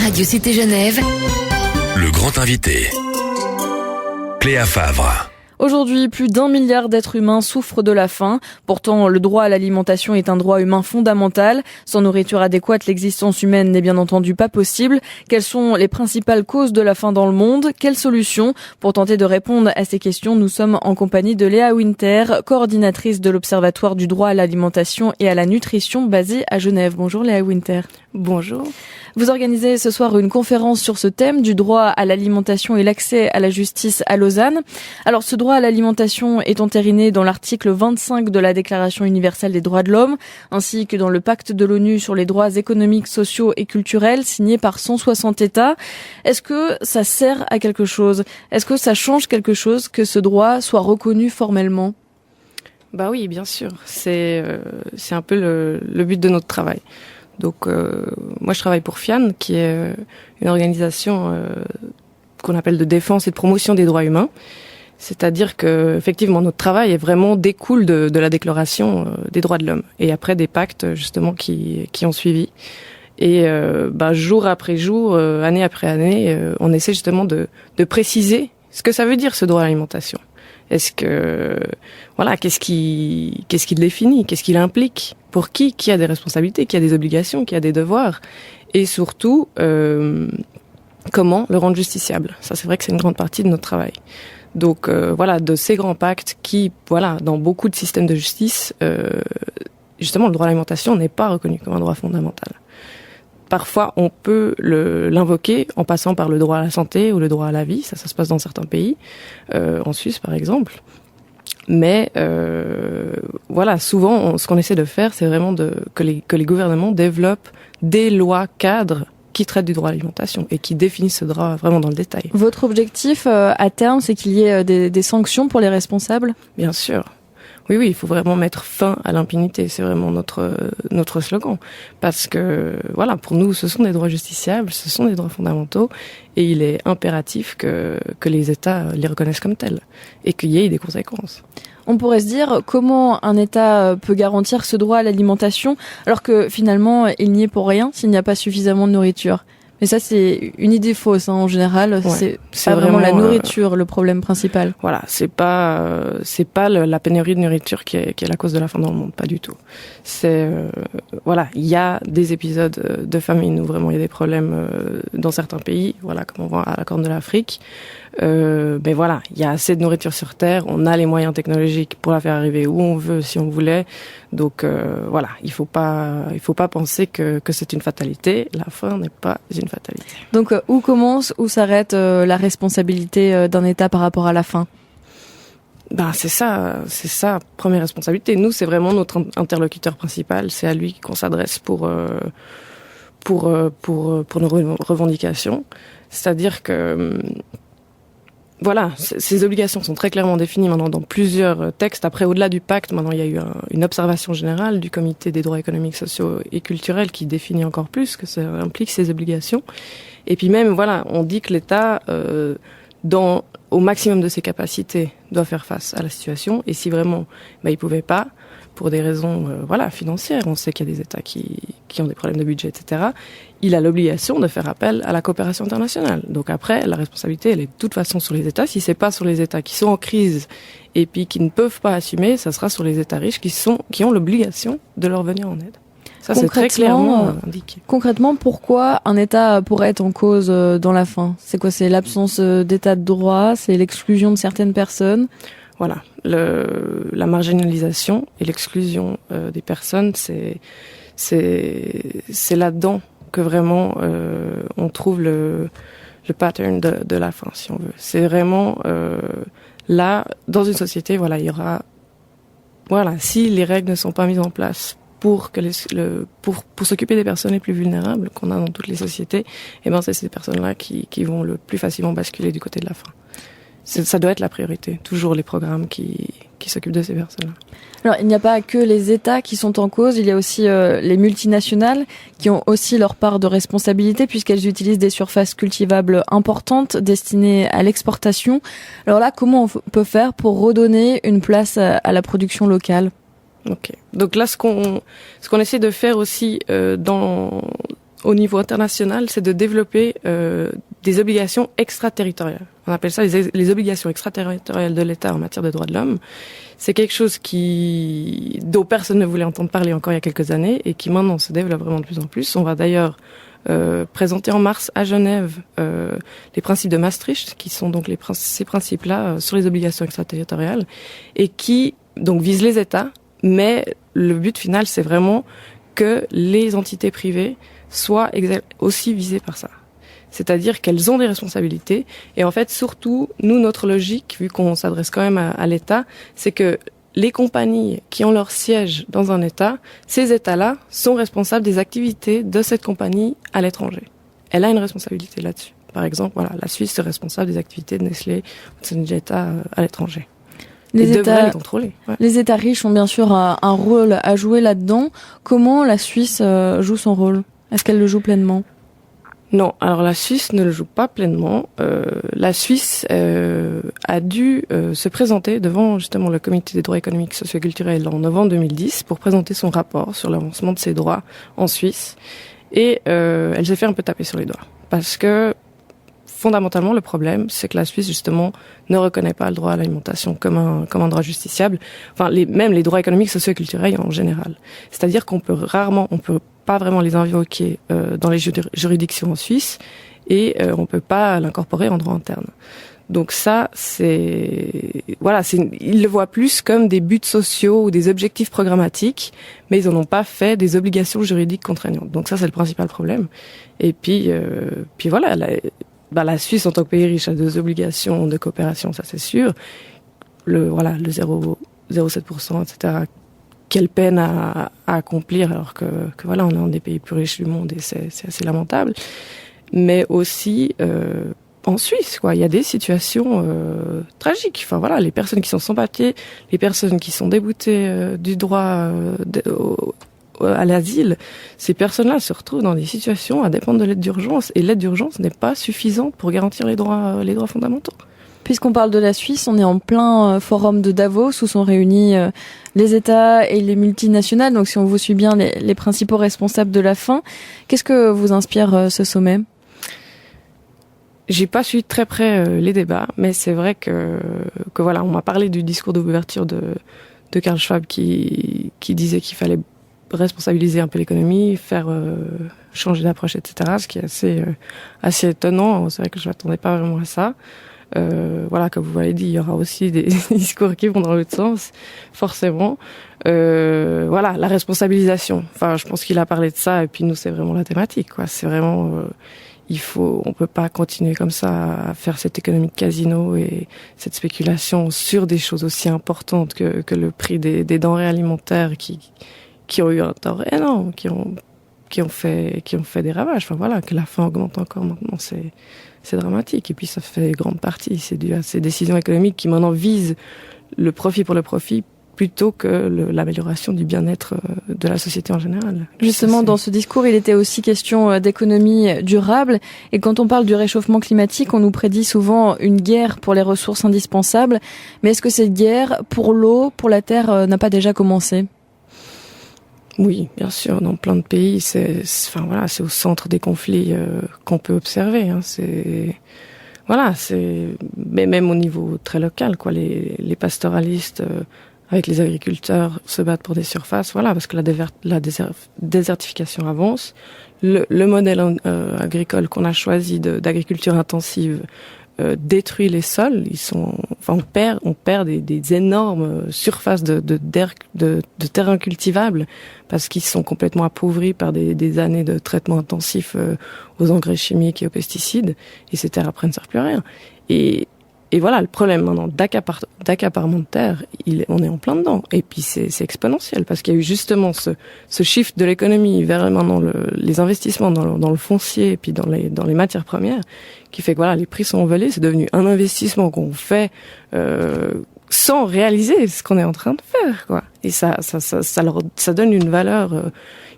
Radio Cité Genève, Le grand invité. Cléa Favre. Aujourd'hui, plus d'1 milliard d'êtres humains souffrent de la faim. Pourtant, le droit à l'alimentation est un droit humain fondamental. Sans nourriture adéquate, l'existence humaine n'est bien entendu pas possible. Quelles sont les principales causes de la faim dans le monde? Quelles solutions? Pour tenter de répondre à ces questions, nous sommes en compagnie de Léa Winter, coordinatrice de l'Observatoire du droit à l'alimentation et à la nutrition basé à Genève. Bonjour Léa Winter. Bonjour. Vous organisez ce soir une conférence sur ce thème du droit à l'alimentation et l'accès à la justice à Lausanne. Alors, ce droit à l'alimentation est entériné dans l'article 25 de la Déclaration universelle des droits de l'homme, ainsi que dans le pacte de l'ONU sur les droits économiques, sociaux et culturels, signé par 160 États. Est-ce que ça sert à quelque chose? Est-ce que ça change quelque chose que ce droit soit reconnu formellement? Bah oui, bien sûr. C'est un peu le but de notre travail. Donc, moi, je travaille pour FIAN, qui est une organisation qu'on appelle de défense et de promotion des droits humains. C'est-à-dire que, effectivement, notre travail est vraiment découle de la Déclaration des droits de l'homme et après des pactes justement qui ont suivi. Et jour après jour, année après année, on essaie justement de préciser ce que ça veut dire ce droit à l'alimentation. Est-ce que qu'est-ce qui le définit, qu'est-ce qu'il implique, pour qui a des responsabilités, qui a des obligations, qui a des devoirs, et surtout comment le rendre justiciable. Ça, c'est vrai que c'est une grande partie de notre travail. Donc de ces grands pactes qui dans beaucoup de systèmes de justice, justement le droit à l'alimentation n'est pas reconnu comme un droit fondamental. Parfois, on peut l'invoquer en passant par le droit à la santé ou le droit à la vie. Ça se passe dans certains pays, en Suisse par exemple. Mais souvent, ce qu'on essaie de faire, c'est vraiment que les gouvernements développent des lois cadres qui traitent du droit à l'alimentation et qui définissent ce droit vraiment dans le détail. Votre objectif à terme, c'est qu'il y ait des sanctions pour les responsables? Bien sûr. Oui, il faut vraiment mettre fin à l'impunité. C'est vraiment notre slogan. Parce que, pour nous, ce sont des droits justiciables, ce sont des droits fondamentaux, et il est impératif que les États les reconnaissent comme tels, et qu'il y ait des conséquences. On pourrait se dire comment un État peut garantir ce droit à l'alimentation, alors que finalement, il n'y est pour rien s'il n'y a pas suffisamment de nourriture. Mais ça, c'est une idée fausse, en général. Ouais, c'est pas vraiment la nourriture le problème principal. C'est pas la pénurie de nourriture qui est la cause de la faim dans le monde, pas du tout. Il y a des épisodes de famine où vraiment il y a des problèmes dans certains pays, comme on voit à la Corne de l'Afrique. Il y a assez de nourriture sur Terre, on a les moyens technologiques pour la faire arriver où on veut, si on voulait. Donc il faut pas penser que c'est une fatalité. La faim n'est pas une fatalité. Donc où commence, où s'arrête la responsabilité d'un État par rapport à la faim? C'est ça, première responsabilité. Nous, c'est vraiment notre interlocuteur principal. C'est à lui qu'on s'adresse pour nos revendications. C'est-à-dire que ces obligations sont très clairement définies maintenant dans plusieurs textes. Après, au-delà du pacte, maintenant il y a eu une observation générale du Comité des droits économiques, sociaux et culturels qui définit encore plus que ça implique ces obligations. Et puis même, on dit que l'État, au maximum de ses capacités, doit faire face à la situation. Et si vraiment, il pouvait pas, pour des raisons financières, on sait qu'il y a des États qui ont des problèmes de budget, etc., il a l'obligation de faire appel à la coopération internationale. Donc après, la responsabilité, elle est de toute façon sur les États. Si c'est pas sur les États qui sont en crise et puis qui ne peuvent pas assumer, ça sera sur les États riches qui ont l'obligation de leur venir en aide. Ça, c'est très clairement indiqué. Concrètement, pourquoi un État pourrait être en cause dans la faim? C'est quoi? C'est l'absence d'état de droit? C'est l'exclusion de certaines personnes? La marginalisation et l'exclusion des personnes, c'est là-dedans que vraiment on trouve le pattern de la faim, si on veut. C'est vraiment là, dans une société, il y aura, si les règles ne sont pas mises en place pour s'occuper des personnes les plus vulnérables qu'on a dans toutes les sociétés, c'est ces personnes-là qui vont le plus facilement basculer du côté de la faim. Ça doit être la priorité, toujours les programmes qui s'occupent de ces personnes-là. Alors, il n'y a pas que les États qui sont en cause, il y a aussi les multinationales qui ont aussi leur part de responsabilité puisqu'elles utilisent des surfaces cultivables importantes destinées à l'exportation. Alors là, comment on peut faire pour redonner une place à la production locale? Ok. Donc là, ce qu'on essaie de faire aussi au niveau international, c'est de développer des obligations extraterritoriales. On appelle ça les obligations extraterritoriales de l'État en matière de droits de l'homme. C'est quelque chose dont personne ne voulait entendre parler encore il y a quelques années et qui maintenant se développe vraiment de plus en plus. On va d'ailleurs présenter en mars à Genève les principes de Maastricht, qui sont donc ces principes-là sur les obligations extraterritoriales et qui donc visent les États, mais le but final, c'est vraiment que les entités privées soient aussi visées par ça. C'est-à-dire qu'elles ont des responsabilités. Et en fait, surtout, nous, notre logique, vu qu'on s'adresse quand même à l'État, c'est que les compagnies qui ont leur siège dans un État, ces États-là sont responsables des activités de cette compagnie à l'étranger. Elle a une responsabilité là-dessus. Par exemple, voilà, la Suisse est responsable des activités de Nestlé ou de Syngenta à l'étranger. Les États riches ont bien sûr un rôle à jouer là-dedans. Comment la Suisse joue son rôle ? Est-ce qu'elle le joue pleinement ? Non, alors la Suisse ne le joue pas pleinement. La Suisse a dû se présenter devant justement le Comité des droits économiques, sociaux et culturels en novembre 2010 pour présenter son rapport sur l'avancement de ses droits en Suisse. Et elle s'est fait un peu taper sur les doigts. Parce que fondamentalement, le problème, c'est que la Suisse, justement, ne reconnaît pas le droit à l'alimentation comme un droit justiciable. Enfin, même les droits économiques, sociaux et culturels en général. C'est-à-dire qu'on peut pas vraiment les invoquer dans les juridictions en Suisse et on peut pas l'incorporer en droit interne. Donc ça, ils le voient plus comme des buts sociaux ou des objectifs programmatiques, mais ils en ont pas fait des obligations juridiques contraignantes. Donc ça, c'est le principal problème. Et puis voilà, la Suisse, en tant que pays riche, a des obligations de coopération, ça c'est sûr. Le 0,7%, etc., qu'elle peine à accomplir, alors que voilà, on est un des pays plus riches du monde et c'est assez lamentable. Mais aussi, en Suisse, quoi, il y a des situations tragiques. Enfin voilà, les personnes qui sont sans papier, les personnes qui sont déboutées du droit à l'asile, ces personnes-là se retrouvent dans des situations à dépendre de l'aide d'urgence, et l'aide d'urgence n'est pas suffisante pour garantir les droits fondamentaux. Puisqu'on parle de la Suisse, on est en plein forum de Davos où sont réunis les États et les multinationales. Donc si on vous suit bien, les principaux responsables de la faim. Qu'est-ce que vous inspire ce sommet ? J'ai pas suivi de très près les débats, mais c'est vrai que voilà, on m'a parlé du discours d'ouverture de Karl Schwab qui disait qu'il fallait responsabiliser un peu l'économie, faire changer d'approche, etc. Ce qui est assez étonnant. C'est vrai que je m'attendais pas vraiment à ça. Voilà, comme vous l'avez dit, il y aura aussi des discours qui vont dans l'autre sens, forcément. Voilà, la responsabilisation. Enfin, je pense qu'il a parlé de ça, et puis nous, c'est vraiment la thématique, quoi. C'est vraiment, on peut pas continuer comme ça à faire cette économie de casino et cette spéculation sur des choses aussi importantes que le prix des denrées alimentaires qui ont eu un tort énorme, qui ont fait des ravages. Enfin voilà, que la faim augmente encore maintenant, c'est dramatique. Et puis ça fait grande partie, c'est dû à ces décisions économiques qui maintenant visent le profit pour le profit plutôt que l'amélioration du bien-être de la société en général. Justement, dans ce discours, il était aussi question d'économie durable. Et quand on parle du réchauffement climatique, on nous prédit souvent une guerre pour les ressources indispensables. Mais est-ce que cette guerre pour l'eau, pour la terre, n'a pas déjà commencé ? Oui, bien sûr, dans plein de pays, c'est au centre des conflits qu'on peut observer. Hein, mais même au niveau très local, quoi. Les pastoralistes avec les agriculteurs se battent pour des surfaces, voilà, parce que la désertification avance. Le modèle agricole qu'on a choisi d'agriculture intensive détruit les sols. On perd des énormes surfaces de terrains cultivables parce qu'ils sont complètement appauvris par des années de traitement intensif aux engrais chimiques et aux pesticides, et ces terres après ne servent plus à rien. Et voilà, le problème maintenant d'accaparement de terre, on est en plein dedans. Et puis c'est exponentiel parce qu'il y a eu justement ce shift de l'économie vers maintenant les investissements dans le foncier et puis dans les matières premières qui fait que voilà, les prix sont envolés. C'est devenu un investissement qu'on fait sans réaliser ce qu'on est en train de faire, quoi. Et ça donne une valeur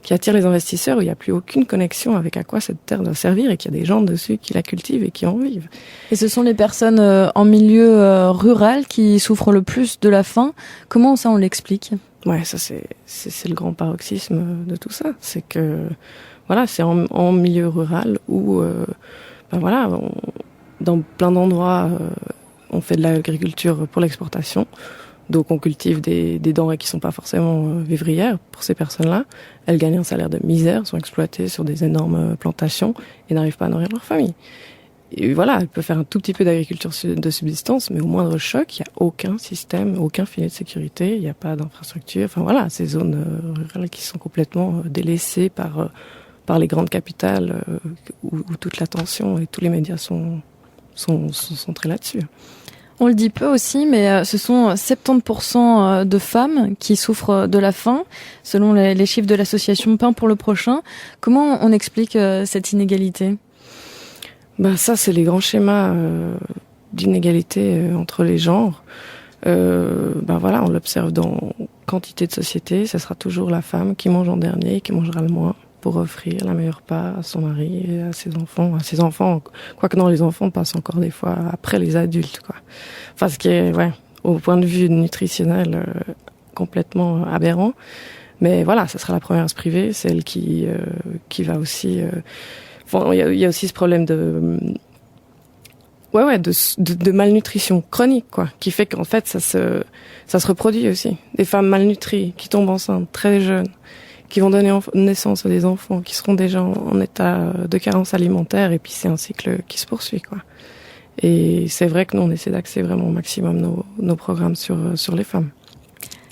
qui attire les investisseurs où il n'y a plus aucune connexion avec à quoi cette terre doit servir et qu'il y a des gens dessus qui la cultivent et qui en vivent. Et ce sont les personnes en milieu rural qui souffrent le plus de la faim. Comment ça on l'explique ? Ouais, ça c'est le grand paroxysme de tout ça. C'est que voilà, c'est en milieu rural où, dans plein d'endroits, on fait de l'agriculture pour l'exportation. Donc on cultive des denrées qui sont pas forcément vivrières pour ces personnes-là. Elles gagnent un salaire de misère, sont exploitées sur des énormes plantations et n'arrivent pas à nourrir leur famille. Et voilà, elles peuvent faire un tout petit peu d'agriculture de subsistance, mais au moindre choc, il n'y a aucun système, aucun filet de sécurité, il n'y a pas d'infrastructure. Enfin voilà, ces zones rurales qui sont complètement délaissées par les grandes capitales où toute l'attention et tous les médias sont centrés là-dessus. On le dit peu aussi, mais ce sont 70% de femmes qui souffrent de la faim, selon les chiffres de l'association Pain pour le prochain. Comment on explique cette inégalité ? Ça, c'est les grands schémas d'inégalité entre les genres. On l'observe dans quantité de sociétés. Ce sera toujours la femme qui mange en dernier, qui mangera le moins, pour offrir la meilleure part à son mari et à ses enfants. Quoique non, les enfants passent encore des fois après les adultes, quoi. Enfin, ce qui est, au point de vue nutritionnel, complètement aberrant. Mais voilà, ça sera la première à se priver, celle qui va aussi... il y a aussi ce problème de malnutrition chronique, quoi, qui fait qu'en fait, ça se reproduit aussi. Des femmes malnutries, qui tombent enceintes très jeunes, qui vont donner naissance à des enfants qui seront déjà en état de carence alimentaire, et puis c'est un cycle qui se poursuit, quoi. Et c'est vrai que nous, on essaie d'axer vraiment au maximum nos programmes sur les femmes.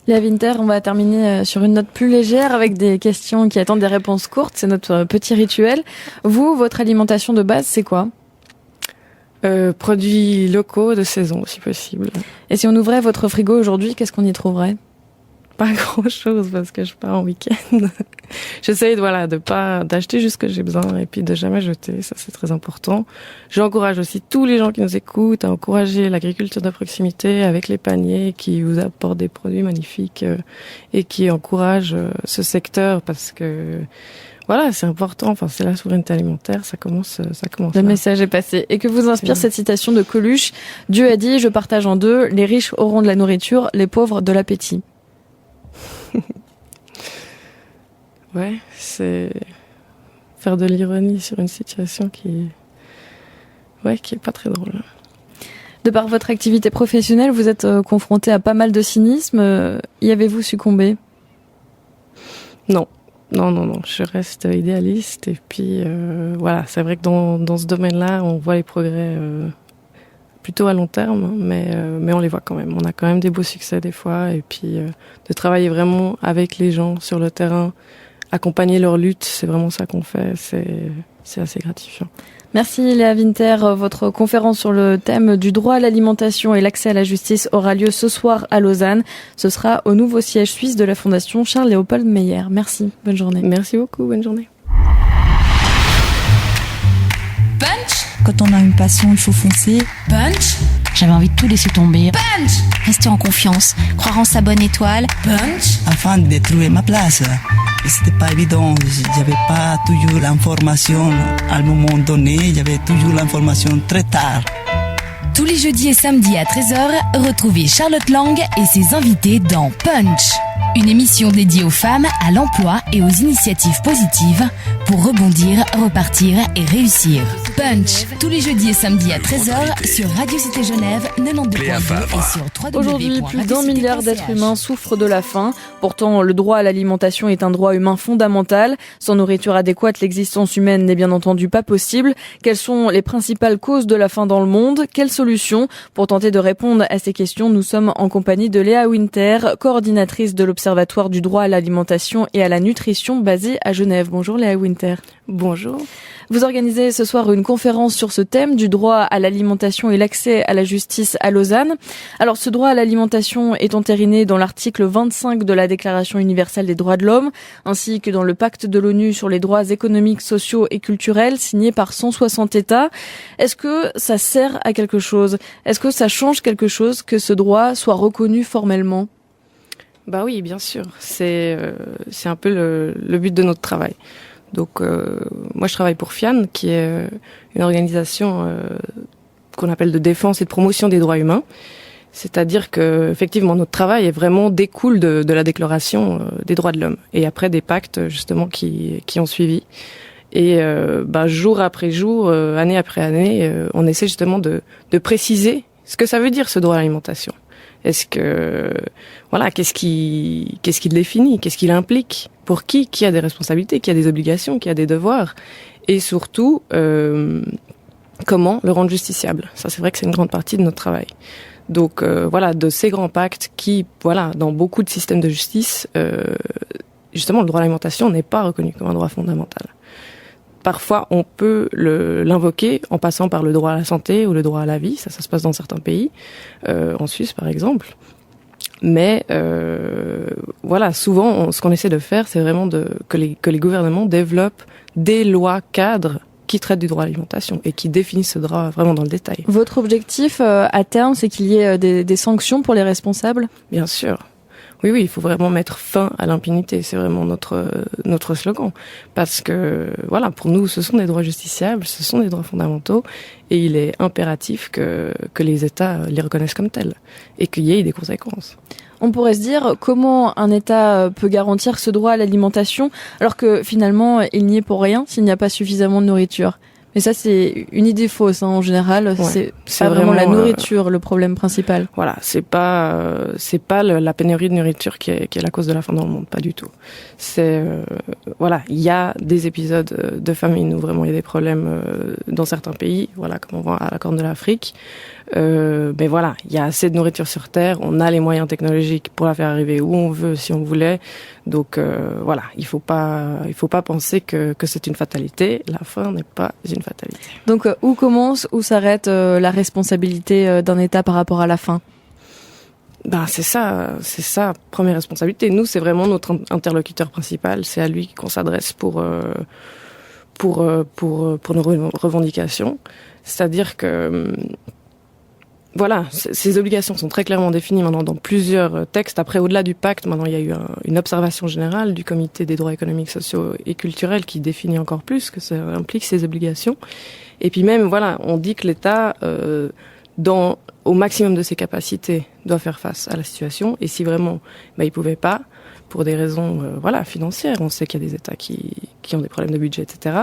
Léa Winter, on va terminer sur une note plus légère avec des questions qui attendent des réponses courtes. C'est notre petit rituel. Vous, votre alimentation de base, c'est quoi ? Produits locaux de saison, si possible. Et si on ouvrait votre frigo aujourd'hui, qu'est-ce qu'on y trouverait ? Pas grand-chose parce que je pars en week-end. J'essaye d'acheter juste ce que j'ai besoin et puis de jamais jeter, ça c'est très important. J'encourage aussi tous les gens qui nous écoutent à encourager l'agriculture de proximité avec les paniers qui vous apportent des produits magnifiques et qui encouragent ce secteur parce que voilà, c'est important, enfin c'est la souveraineté alimentaire, ça commence Le message est passé. Et que vous inspire cette citation de Coluche : Dieu a dit, je partage en deux, les riches auront de la nourriture, les pauvres de l'appétit. Ouais, c'est faire de l'ironie sur une situation qui est pas très drôle. De par votre activité professionnelle, vous êtes confronté à pas mal de cynisme. Y avez-vous succombé ? Non, je reste idéaliste et puis c'est vrai que dans ce domaine-là, on voit les progrès plutôt à long terme, mais on les voit quand même. On a quand même des beaux succès des fois, et puis de travailler vraiment avec les gens sur le terrain, accompagner leur lutte, c'est vraiment ça qu'on fait, c'est assez gratifiant. Merci Léa Winter. Votre conférence sur le thème du droit à l'alimentation et l'accès à la justice aura lieu ce soir à Lausanne. Ce sera au nouveau siège suisse de la Fondation Charles-Léopold Meyer. Merci, bonne journée. Merci beaucoup, bonne journée. Quand on a une passion, il faut foncer. Punch. J'avais envie de tout laisser tomber. Punch. Rester en confiance, croire en sa bonne étoile. Punch. Afin de trouver ma place. Et c'était pas évident, j'avais pas toujours l'information à un moment donné, j'avais toujours l'information très tard. Tous les jeudis et samedis à 13h, retrouvez Charlotte Lang et ses invités dans Punch. Une émission dédiée aux femmes, à l'emploi et aux initiatives positives pour rebondir, repartir et réussir. Punch, tous les jeudis et samedis à 13h sur Radio Cité Genève 92.2 et sur www.radiocité.ch. Aujourd'hui, plus d'1 milliard d'êtres humains souffrent de la faim. Pourtant, le droit à l'alimentation est un droit humain fondamental. Sans nourriture adéquate, l'existence humaine n'est bien entendu pas possible. Quelles sont les principales causes de la faim dans le monde ? Quelles solutions ? Pour tenter de répondre à ces questions, nous sommes en compagnie de Léa Winter, coordinatrice de l'Observatoire du droit à l'alimentation et à la nutrition basé à Genève. Bonjour Léa Winter. Bonjour. Vous organisez ce soir une conférence sur ce thème du droit à l'alimentation et l'accès à la justice à Lausanne. Alors ce droit à l'alimentation est entériné dans l'article 25 de la Déclaration universelle des droits de l'homme, ainsi que dans le pacte de l'ONU sur les droits économiques, sociaux et culturels signé par 160 États. Est-ce que ça sert à quelque chose ? Est-ce que ça change quelque chose que ce droit soit reconnu formellement ? Bah oui, bien sûr. C'est un peu le but de notre travail. Donc moi je travaille pour FIAN, qui est une organisation qu'on appelle de défense et de promotion des droits humains. C'est-à-dire que effectivement notre travail est vraiment découle de la déclaration des droits de l'homme et après des pactes justement qui ont suivi. Et jour après jour, année après année, on essaie justement de préciser ce que ça veut dire ce droit à l'alimentation. Est-ce que qu'est-ce qui le définit, qu'est-ce qu'il implique, pour qui a des responsabilités, qui a des obligations, qui a des devoirs, et surtout comment le rendre justiciable. Ça, c'est vrai que c'est une grande partie de notre travail. Donc de ces grands pactes qui, dans beaucoup de systèmes de justice, justement, le droit à l'alimentation n'est pas reconnu comme un droit fondamental. Parfois, on peut l'invoquer en passant par le droit à la santé ou le droit à la vie. Ça se passe dans certains pays, en Suisse par exemple. Mais souvent, ce qu'on essaie de faire, c'est vraiment que les gouvernements développent des lois cadres qui traitent du droit à l'alimentation et qui définissent ce droit vraiment dans le détail. Votre objectif à terme, c'est qu'il y ait des sanctions pour les responsables ? Bien sûr. Oui, il faut vraiment mettre fin à l'impunité. C'est vraiment notre slogan. Parce que, pour nous, ce sont des droits justiciables, ce sont des droits fondamentaux, et il est impératif que les États les reconnaissent comme tels, et qu'il y ait des conséquences. On pourrait se dire comment un État peut garantir ce droit à l'alimentation, alors que finalement, il n'y est pour rien s'il n'y a pas suffisamment de nourriture. Mais ça, c'est une idée fausse, en général. Ouais, c'est pas vraiment la nourriture le problème principal. C'est pas la pénurie de nourriture qui est la cause de la faim dans le monde, pas du tout. C'est il y a des épisodes de famine où vraiment il y a des problèmes dans certains pays, comme on voit à la Corne de l'Afrique. Il y a assez de nourriture sur Terre, on a les moyens technologiques pour la faire arriver où on veut, si on voulait. Donc il faut pas penser que c'est une fatalité. La faim n'est pas une fatalité. Donc où commence, où s'arrête la responsabilité d'un État par rapport à la faim ? C'est ça, première responsabilité. Nous, c'est vraiment notre interlocuteur principal. C'est à lui qu'on s'adresse pour nos revendications. C'est-à-dire que ces obligations sont très clairement définies maintenant dans plusieurs textes. Après, au-delà du pacte, maintenant il y a eu une observation générale du Comité des droits économiques, sociaux et culturels qui définit encore plus que ça implique ces obligations. Et puis même, on dit que l'État, au maximum de ses capacités, doit faire face à la situation. Et si vraiment, il pouvait pas, pour des raisons financières, on sait qu'il y a des États qui ont des problèmes de budget, etc.,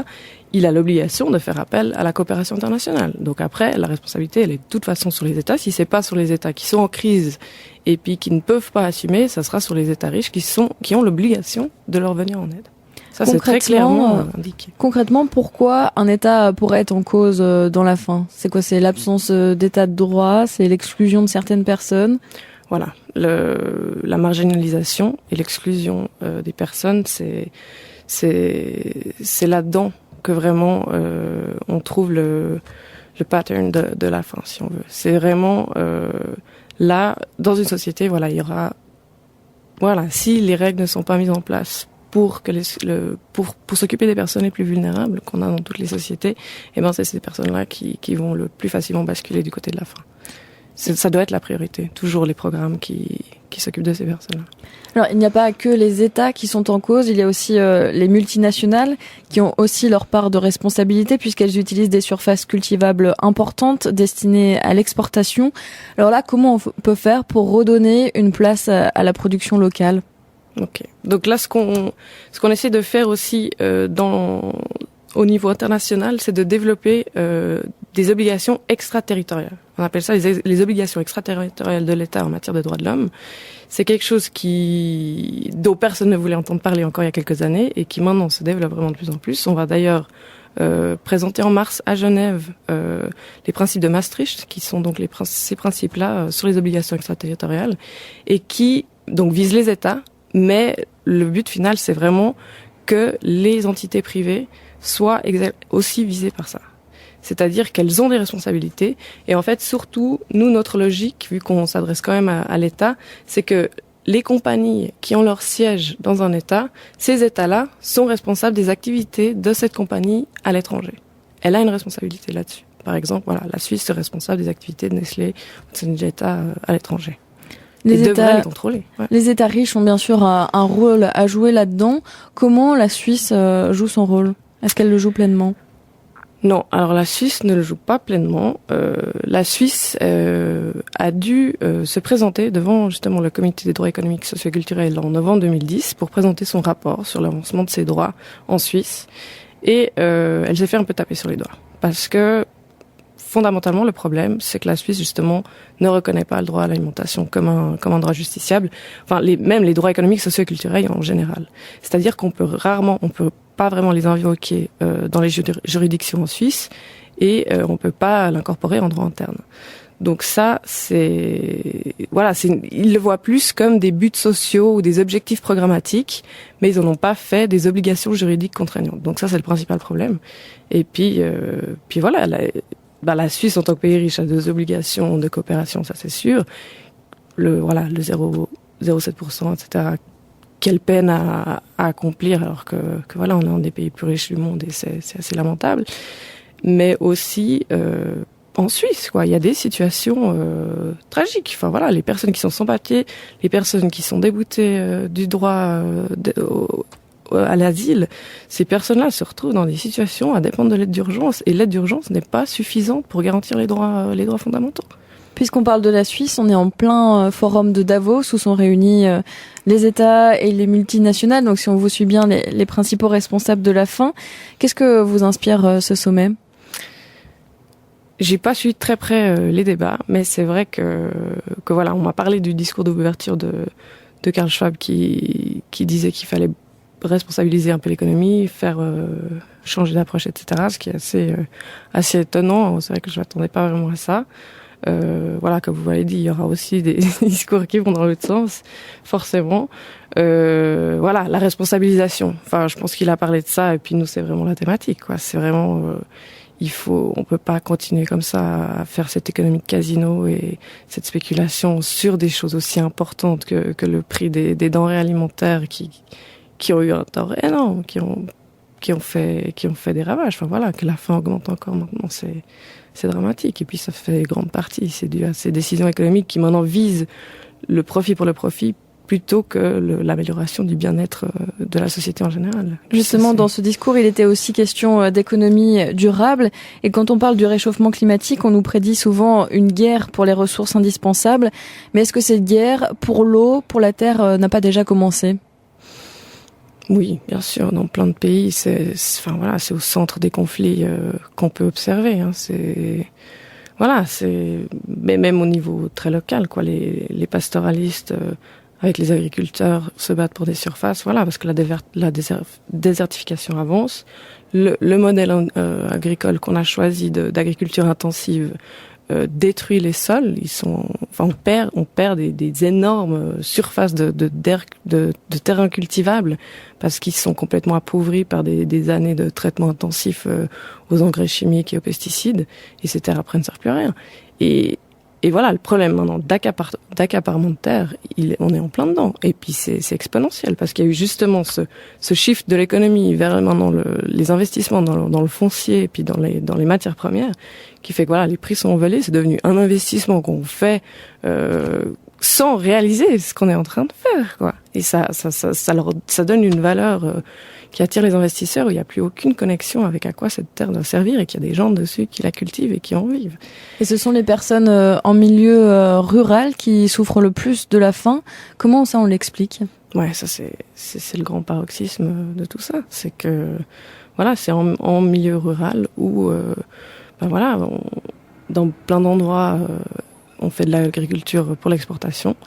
il a l'obligation de faire appel à la coopération internationale. Donc après, la responsabilité, elle est de toute façon sur les États. Si c'est pas sur les États qui sont en crise et puis qui ne peuvent pas assumer, ça sera sur les États riches qui ont l'obligation de leur venir en aide. Ça, c'est très clairement indiqué. Concrètement, pourquoi un État pourrait être en cause dans la faim ? C'est quoi ? C'est l'absence d'état de droit ? C'est l'exclusion de certaines personnes ? La marginalisation et l'exclusion des personnes, c'est là-dedans que vraiment on trouve le pattern de la faim, si on veut. C'est vraiment là, dans une société, il y aura, si les règles ne sont pas mises en place pour s'occuper des personnes les plus vulnérables qu'on a dans toutes les sociétés, c'est ces personnes-là qui vont le plus facilement basculer du côté de la faim. Ça doit être la priorité, toujours les programmes qui s'occupent de ces personnes-là. Alors, il n'y a pas que les États qui sont en cause, il y a aussi les multinationales qui ont aussi leur part de responsabilité puisqu'elles utilisent des surfaces cultivables importantes destinées à l'exportation. Alors là, comment on peut faire pour redonner une place à la production locale ? Ok. Donc là, ce qu'on essaie de faire aussi au niveau international, c'est de développer des obligations extraterritoriales. On appelle ça les obligations extraterritoriales de l'État en matière de droits de l'homme. C'est quelque chose dont personne ne voulait entendre parler encore il y a quelques années et qui maintenant se développe vraiment de plus en plus. On va d'ailleurs présenter en mars à Genève les principes de Maastricht, qui sont donc ces principes-là sur les obligations extraterritoriales et qui donc visent les États, mais le but final, c'est vraiment que les entités privées soient aussi visées par ça. C'est-à-dire qu'elles ont des responsabilités. Et en fait, surtout, nous, notre logique, vu qu'on s'adresse quand même à l'État, c'est que les compagnies qui ont leur siège dans un État, ces États-là sont responsables des activités de cette compagnie à l'étranger. Elle a une responsabilité là-dessus. Par exemple, la Suisse est responsable des activités de Nestlé ou de Syngenta à l'étranger. Les États riches ont bien sûr un rôle à jouer là-dedans. Comment la Suisse joue son rôle ? Est-ce qu'elle le joue pleinement ? Non, alors la Suisse ne le joue pas pleinement. La Suisse a dû se présenter devant justement le Comité des droits économiques, socio-culturels en novembre 2010 pour présenter son rapport sur l'avancement de ses droits en Suisse. Et elle s'est fait un peu taper sur les doigts. Parce que fondamentalement, le problème, c'est que la Suisse, justement, ne reconnaît pas le droit à l'alimentation comme un droit justiciable. Enfin, même les droits économiques, socio-culturels en général. C'est-à-dire qu'on peut pas vraiment les invoquer dans les juridictions en Suisse et on peut pas l'incorporer en droit interne. Donc ça, ils le voient plus comme des buts sociaux ou des objectifs programmatiques, mais ils n'en ont pas fait des obligations juridiques contraignantes. Donc ça, c'est le principal problème. Et puis voilà, la Suisse en tant que pays riche a des obligations de coopération, ça c'est sûr. Le 0,7%, etc. Quelle peine à accomplir alors que voilà, on est un des pays plus riches du monde et c'est assez lamentable. Mais aussi en Suisse, quoi, il y a des situations tragiques. Enfin voilà, les personnes qui sont sans papier, les personnes qui sont déboutées du droit à l'asile, ces personnes-là se retrouvent dans des situations à dépendre de l'aide d'urgence et l'aide d'urgence n'est pas suffisante pour garantir les droits fondamentaux. Puisqu'on parle de la Suisse, on est en plein forum de Davos où sont réunis les États et les multinationales. Donc si on vous suit bien, les principaux responsables de la faim. Qu'est-ce que vous inspire ce sommet ? J'ai pas suivi très près les débats, mais c'est vrai que voilà, on m'a parlé du discours d'ouverture de Karl Schwab qui disait qu'il fallait responsabiliser un peu l'économie, faire changer d'approche, etc. Ce qui est assez étonnant. C'est vrai que je m'attendais pas vraiment à ça. Voilà, comme vous l'avez dit, il y aura aussi des discours qui vont dans l'autre sens, forcément. Voilà, la responsabilisation. Enfin, je pense qu'il a parlé de ça, et puis nous, c'est vraiment la thématique, quoi. C'est vraiment, on peut pas continuer comme ça à faire cette économie de casino et cette spéculation sur des choses aussi importantes que le prix des denrées alimentaires qui ont eu un tort énorme, qui ont fait des ravages. Enfin voilà, que la faim augmente encore maintenant, c'est dramatique. Et puis ça fait grande partie, c'est dû à ces décisions économiques qui maintenant visent le profit pour le profit plutôt que l'amélioration du bien-être de la société en général. Justement, dans ce discours, il était aussi question d'économie durable. Et quand on parle du réchauffement climatique, on nous prédit souvent une guerre pour les ressources indispensables. Mais est-ce que cette guerre pour l'eau, pour la terre, n'a pas déjà commencé ? Oui, bien sûr, dans plein de pays, c'est au centre des conflits qu'on peut observer. Mais même au niveau très local, quoi. Les pastoralistes avec les agriculteurs se battent pour des surfaces, voilà, parce que la désertification avance. Le modèle agricole qu'on a choisi d'agriculture intensive détruit les sols. On perd des énormes surfaces de terrains cultivables parce qu'ils sont complètement appauvris par des années de traitement intensif aux engrais chimiques et aux pesticides, et ces terres après ne servent plus à rien. Et voilà, le problème maintenant d'accaparement de terre, on est en plein dedans. Et puis c'est exponentiel parce qu'il y a eu justement ce shift de l'économie vers maintenant les investissements dans le foncier et puis dans les matières premières qui fait que voilà, les prix sont envolés. C'est devenu un investissement qu'on fait sans réaliser ce qu'on est en train de faire, quoi. Et ça donne une valeur qui attire les investisseurs où il n'y a plus aucune connexion avec à quoi cette terre doit servir et qu'il y a des gens dessus qui la cultivent et qui en vivent. Et ce sont les personnes en milieu rural qui souffrent le plus de la faim. Comment ça on l'explique ? Ouais, ça c'est le grand paroxysme de tout ça. C'est que voilà, c'est en milieu rural où dans plein d'endroits on fait de l'agriculture pour l'exportation.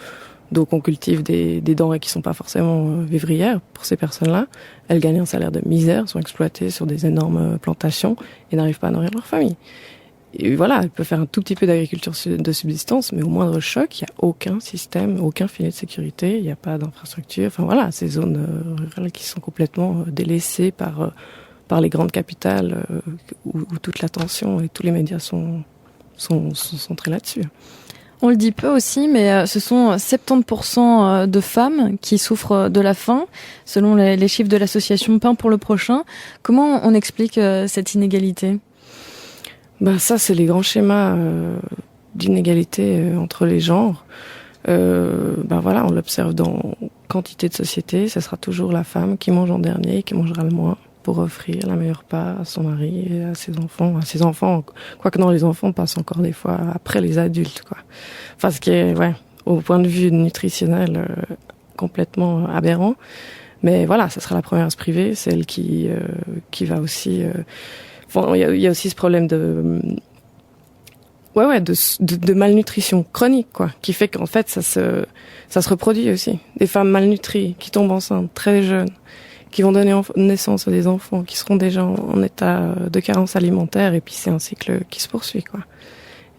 Donc on cultive des denrées qui sont pas forcément vivrières pour ces personnes-là. Elles gagnent un salaire de misère, sont exploitées sur des énormes plantations et n'arrivent pas à nourrir leur famille. Et voilà, elles peuvent faire un tout petit peu d'agriculture de subsistance, mais au moindre choc, il n'y a aucun système, aucun filet de sécurité, il n'y a pas d'infrastructure. Enfin voilà, ces zones rurales qui sont complètement délaissées par les grandes capitales où toute l'attention et tous les médias sont centrés là-dessus. On le dit peu aussi, mais ce sont 70% de femmes qui souffrent de la faim, selon les chiffres de l'association Pain pour le prochain. Comment on explique cette inégalité ? Ça, c'est les grands schémas d'inégalité entre les genres. On l'observe dans quantité de sociétés. Ce sera toujours la femme qui mange en dernier, qui mangera le moins. pour offrir la meilleure part à son mari et à ses enfants. Quoique non, les enfants passent encore des fois après les adultes, quoi. Enfin, ce qui est, au point de vue nutritionnel, complètement aberrant. Mais voilà, ça sera la première à se priver, celle qui va aussi. Il y a aussi ce problème de malnutrition chronique, quoi, qui fait qu'en fait ça se reproduit aussi. Des femmes malnutries qui tombent enceintes très jeunes, qui vont donner naissance à des enfants qui seront déjà en état de carence alimentaire, et puis c'est un cycle qui se poursuit, quoi.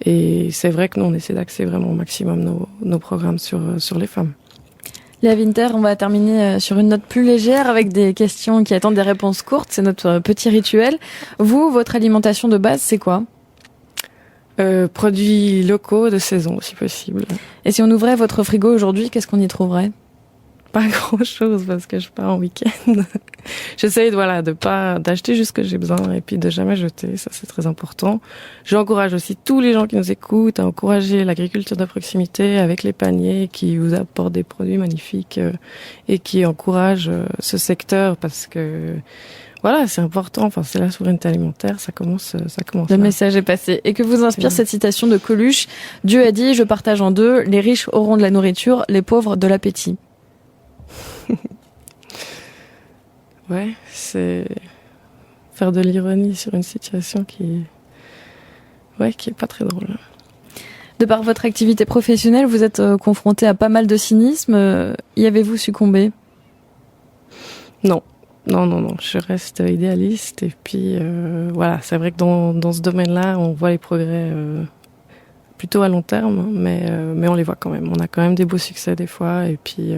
Et c'est vrai que nous on essaie d'axer vraiment au maximum nos programmes sur les femmes. Léa Winter, on va terminer sur une note plus légère avec des questions qui attendent des réponses courtes. C'est notre petit rituel. Vous, votre alimentation de base, c'est quoi ? Produits locaux de saison, si possible. Et si on ouvrait votre frigo aujourd'hui, qu'est-ce qu'on y trouverait ? Pas grand-chose, parce que je pars en week-end. J'essaye d'acheter juste ce que j'ai besoin et puis de jamais jeter. Ça, c'est très important. J'encourage aussi tous les gens qui nous écoutent à encourager l'agriculture de proximité avec les paniers qui vous apportent des produits magnifiques et qui encouragent ce secteur, parce que voilà, c'est important. Enfin, c'est la souveraineté alimentaire. Ça commence. Le message est passé. Et que vous inspire cette citation de Coluche ? Dieu a dit, je partage en deux. Les riches auront de la nourriture, les pauvres de l'appétit. Ouais, c'est faire de l'ironie sur une situation qui est pas très drôle. De par votre activité professionnelle, vous êtes confronté à pas mal de cynisme. Y avez-vous succombé ? Non, je reste idéaliste, et puis voilà, c'est vrai que dans ce domaine-là, on voit les progrès plutôt à long terme, mais on les voit quand même. On a quand même des beaux succès des fois, et puis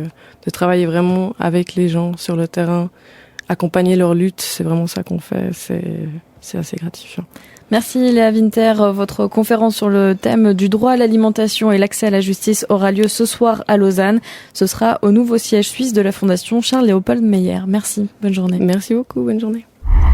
de travailler vraiment avec les gens sur le terrain, accompagner leur lutte, c'est vraiment ça qu'on fait, c'est assez gratifiant. Merci Léa Winter. Votre conférence sur le thème du droit à l'alimentation et l'accès à la justice aura lieu ce soir à Lausanne. Ce sera au nouveau siège suisse de la Fondation Charles-Léopold Meyer. Merci, bonne journée. Merci beaucoup, bonne journée.